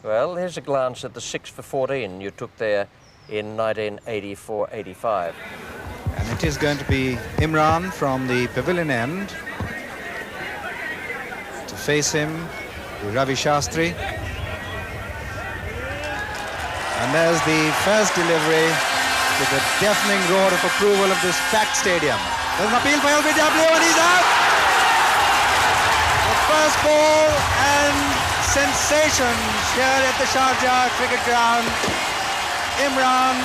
Well, here's a glance at the 6 for 14 you took there in 1984-85. And it is going to be Imran from the pavilion end. To face him, Ravi Shastri. And there's the first delivery with a deafening roar of approval of this packed stadium. There's an appeal for LBW and he's out! The first ball and sensations here at the Sharjah cricket ground. Imran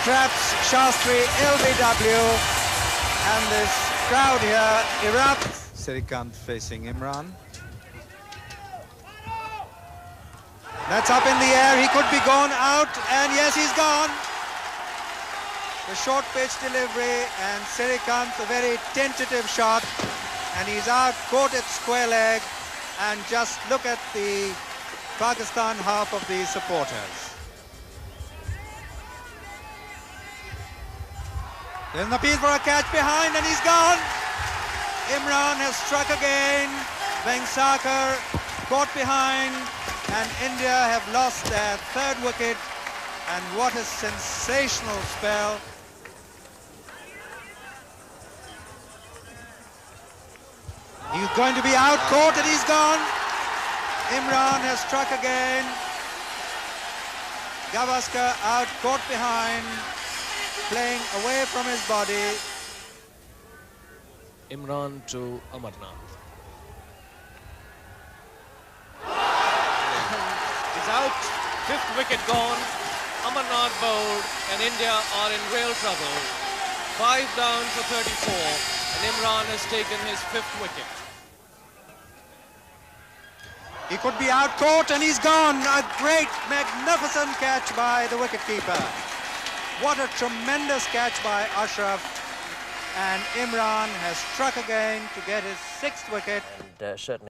traps Shastri, LBW, and this crowd here erupts. Srikkanth facing Imran. That's up in the air, he could be gone out, and yes, he's gone. The short pitch delivery, and Srikkanth a very tentative shot, and he's out, caught at square leg, and just look at the Pakistan half of the supporters. There's an appeal for a catch behind, and he's gone. Imran has struck again. Vengsarkar caught behind, and India have lost their third wicket. And what a sensational spell. He's going to be out, caught, and he's gone. Imran has struck again. Gavaskar out, caught behind, playing away from his body. Imran to Amarnath. He's out, fifth wicket gone. Amarnath bowled, and India are in real trouble. 5 down for 34, and Imran has taken his fifth wicket. He could be out, caught, and he's gone. A great, magnificent catch by the wicketkeeper. What a tremendous catch by Ashraf. And Imran has struck again to get his 6th wicket. And certainly